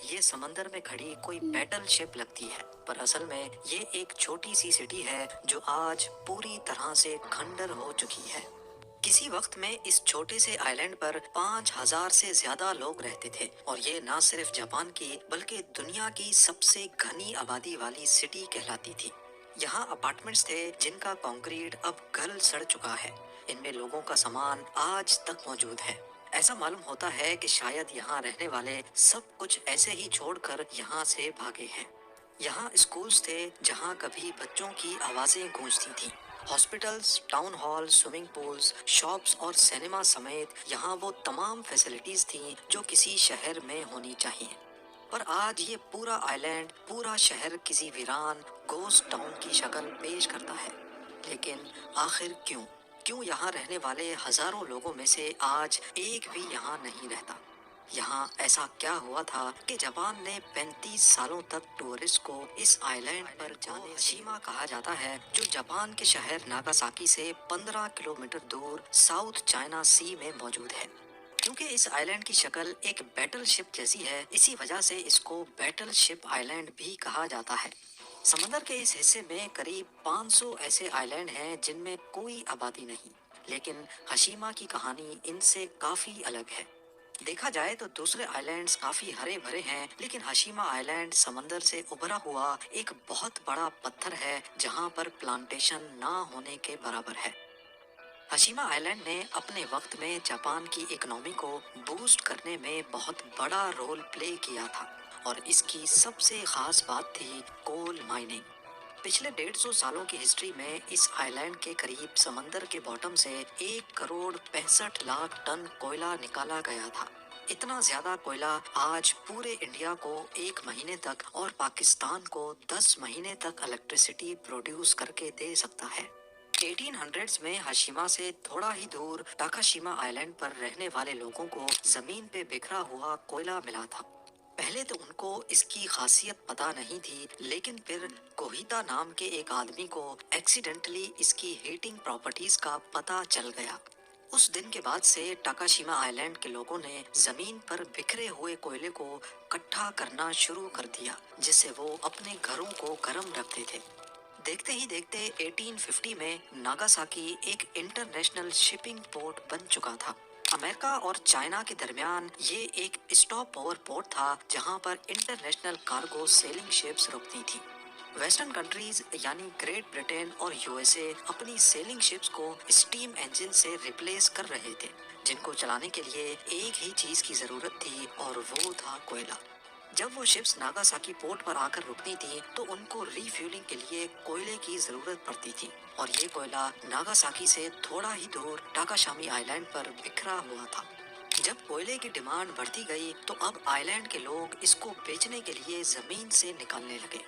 یہ سمندر میں کھڑی کوئی بیٹل شپ لگتی ہے، پر اصل میں یہ ایک چھوٹی سی سٹی ہے جو آج پوری طرح سے کھنڈر ہو چکی ہے۔ کسی وقت میں اس چھوٹے سے آئی لینڈ پر 5,000 سے زیادہ لوگ رہتے تھے، اور یہ نہ صرف جاپان کی بلکہ دنیا کی سب سے گھنی آبادی والی سٹی کہلاتی تھی۔ یہاں اپارٹمنٹس تھے جن کا کنکریٹ اب گل سڑ چکا ہے، ان میں لوگوں کا سامان آج تک موجود ہے۔ ایسا معلوم ہوتا ہے کہ شاید یہاں رہنے والے سب کچھ ایسے ہی چھوڑ کر یہاں سے بھاگے ہیں۔ یہاں اسکولز تھے جہاں کبھی بچوں کی آوازیں گونجتی تھیں، hospitals, town hall, swimming pools, shops اور سینما سمیت یہاں وہ تمام فیسلٹیز تھیں جو کسی شہر میں ہونی چاہیے۔ پر آج یہ پورا آئی لینڈ، پورا شہر کسی ویران گھوسٹ ٹاؤن کی شکل پیش کرتا ہے۔ لیکن آخر کیوں؟ کیوں یہاں رہنے والے ہزاروں لوگوں میں سے آج ایک بھی یہاں نہیں رہتا؟ یہاں ایسا کیا ہوا تھا کہ جاپان نے 35 سالوں تک ٹورسٹ کو اس آئی لینڈ پر جانے ہاشیما کہا جاتا ہے، جو جاپان کے شہر ناگاساکی سے 15 کلومیٹر دور ساؤتھ چائنا سی میں موجود ہے۔ کیونکہ اس آئی لینڈ کی شکل ایک بیٹل شپ جیسی ہے، اسی وجہ سے اس کو بیٹل شپ آئی لینڈ بھی کہا جاتا ہے۔ سمندر کے اس حصے میں قریب 500 ایسے آئی لینڈ ہیں جن میں کوئی آبادی نہیں، لیکن ہاشیما کی کہانی ان سے کافی الگ ہے۔ دیکھا جائے تو دوسرے آئی لینڈز کافی ہرے بھرے ہیں، لیکن ہاشیما آئی لینڈ سمندر سے ابھرا ہوا ایک بہت بڑا پتھر ہے جہاں پر پلانٹیشن نہ ہونے کے برابر ہے۔ ہاشیما آئی لینڈ نے اپنے وقت میں جاپان کی اکنامی کو بوسٹ کرنے میں بہت بڑا رول پلے کیا تھا، اور اس کی سب سے خاص بات تھی کول مائننگ۔ پچھلے 150 سالوں کی ہسٹری میں اس آئی لینڈ کے قریب سمندر کے باٹم سے 1,65,00,000 ٹن کوئلہ نکالا گیا تھا۔ اتنا زیادہ کوئلہ آج پورے انڈیا کو 1 مہینے تک اور پاکستان کو 10 مہینے تک الیکٹریسٹی پروڈیوس کر کے دے سکتا ہے۔ 1800s میں ہاشیما سے تھوڑا ہی دور ٹاکاشیما آئی لینڈ پر رہنے والے لوگوں کو زمین پہ بکھرا ہوا کوئلہ ملا تھا۔ پہلے تو ان کو اس کی خاصیت پتہ نہیں تھی، لیکن پھر کوہیتا نام کے ایک آدمی کو ایکسیڈنٹلی اس کی ہیٹنگ پراپرٹیز کا پتہ چل گیا۔ اس دن کے بعد سے ٹاکاشیما آئی لینڈ کے لوگوں نے زمین پر بکھرے ہوئے کوئلے کو اکٹھا کرنا شروع کر دیا، جس سے وہ اپنے گھروں کو گرم رکھتے تھے۔ دیکھتے ہی دیکھتے 1850 میں ناگاساکی ایک انٹرنیشنل شپنگ پورٹ بن چکا تھا۔ امریکہ اور چائنا کے درمیان یہ ایک اسٹاپ اوور پورٹ تھا جہاں پر انٹرنیشنل کارگو سیلنگ شپس رکتی تھیں۔ ویسٹرن کنٹریز یعنی گریٹ برٹن اور یو ایس اے اپنی سیلنگ شپس کو اسٹیم انجن سے ریپلیس کر رہے تھے، جن کو چلانے کے لیے ایک ہی چیز کی ضرورت تھی، اور وہ تھا کوئلہ۔ جب وہ شپس ناگاساکی پورٹ پر آ کر رکتی تھیں تو ان کو ری فیولنگ کے لیے کوئلے کی ضرورت پڑتی تھی، اور یہ کوئلہ ناگاساکی سے تھوڑا ہی دور ٹاکاشامی آئی لینڈ پر بکھرا ہوا تھا۔ جب کوئلے کی ڈیمانڈ بڑھتی گئی تو اب آئی لینڈ کے لوگ اس کو بیچنے کے لیے زمین سے نکالنے لگے۔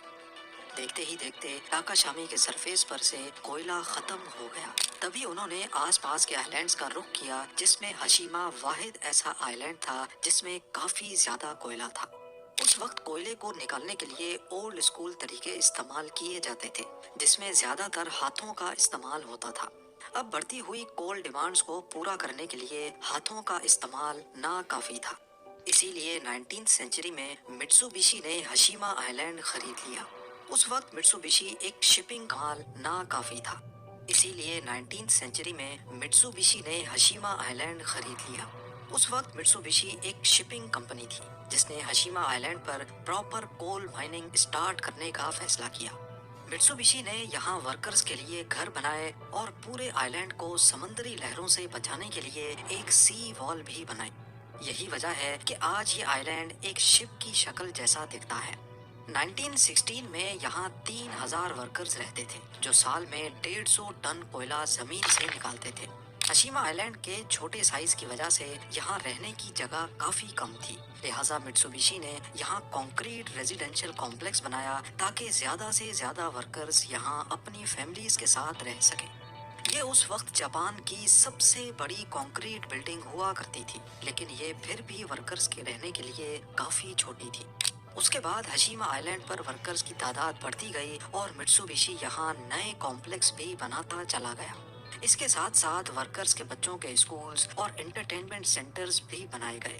دیکھتے ہی دیکھتے ٹاکاشامی کے سرفیس پر سے کوئلہ ختم ہو گیا۔ تبھی انہوں نے آس پاس کے آئی لینڈز کا رخ کیا، جس میں ہاشیما واحد ایسا آئی لینڈ تھا جس میں کافی زیادہ کوئلہ تھا۔ اس وقت کوئلے کو نکالنے کے لیے اولڈ اسکول طریقے استعمال کیے جاتے تھے، جس میں زیادہ تر ہاتھوں کا استعمال ہوتا تھا۔ اب بڑھتی ہوئی کول ڈیمانڈز کو پورا کرنے کے لیے ہاتھوں کا استعمال ناکافی تھا۔ اسی لیے 19 سینچری میں مٹسوبیشی نے ہاشیما آئی لینڈ خرید لیا۔ اس وقت مٹسوبیشی ایک شپنگ مال ناکافی تھا، اسی لیے 19 سینچری میں مٹسوبیشی نے ہاشیما آئی لینڈ خرید لیا۔ اس وقت مٹسوبیشی ایک شپنگ کمپنی تھی جس نے ہاشیما آئی لینڈ پر پراپر کول مائننگ سٹارٹ کرنے کا فیصلہ کیا۔ مٹسوبیشی نے یہاں ورکرز کے لیے گھر بنائے اور پورے آئی لینڈ کو سمندری لہروں سے بچانے کے لیے ایک سی وال بھی بنائی۔ یہی وجہ ہے کہ آج یہ آئی لینڈ ایک شپ کی شکل جیسا دکھتا ہے۔ 1916 میں یہاں 3,000 ورکرز رہتے تھے جو سال میں 150 ٹن کوئلہ زمین سے نکالتے تھے۔ ہاشیما آئی لینڈ کے چھوٹے سائز کی وجہ سے یہاں رہنے کی جگہ کافی کم تھی، لہٰذا مٹسوبیشی نے یہاں کنکریٹ ریزیڈینشل کمپلیکس بنایا تاکہ زیادہ سے زیادہ ورکرز یہاں اپنی فیملیز کے ساتھ رہ سکیں۔ یہ اس وقت جاپان کی سب سے بڑی کنکریٹ بلڈنگ ہوا کرتی تھی، لیکن یہ پھر بھی ورکرز کے رہنے کے لیے کافی چھوٹی تھی۔ اس کے بعد ہاشیما آئی لینڈ پر ورکرز کی تعداد بڑھتی گئی اور مٹسوبیشی یہاں نئے کمپلیکس بھی بناتا چلا گیا۔ اس کے ساتھ ساتھ ورکرز کے بچوں کے اسکولز اور انٹرٹینمنٹ سینٹرز بھی بنائے گئے۔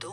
2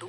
2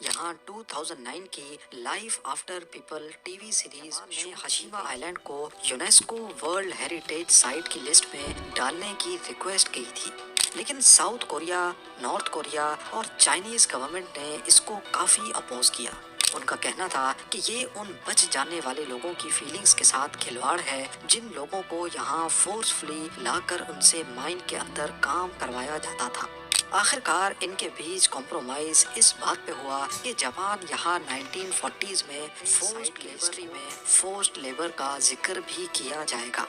یہاں 2009 کی life after people T V series میں ہشیما آئی لینڈ کو یونیسکو ورلڈ ہیریٹیج سائٹ کی لسٹ میں ڈالنے کی ریکویسٹ کی تھی، لیکن ساؤتھ کوریا، نارتھ کوریا اور چائنیز گورنمنٹ نے اس کو کافی اپوز کیا۔ ان کا کہنا تھا کہ یہ ان بچ جانے والے لوگوں کی فیلنگز کے ساتھ کھلواڑ ہے جن لوگوں کو یہاں فورسفلی لا کر ان سے مائن کے اندر کام کروایا جاتا تھا۔ آخر کار ان کے بیچ کمپرومائز اس بات پہ ہوا کہ جاپان یہاں 1940s میں فورسڈ لیبر کا ذکر بھی کیا جائے گا۔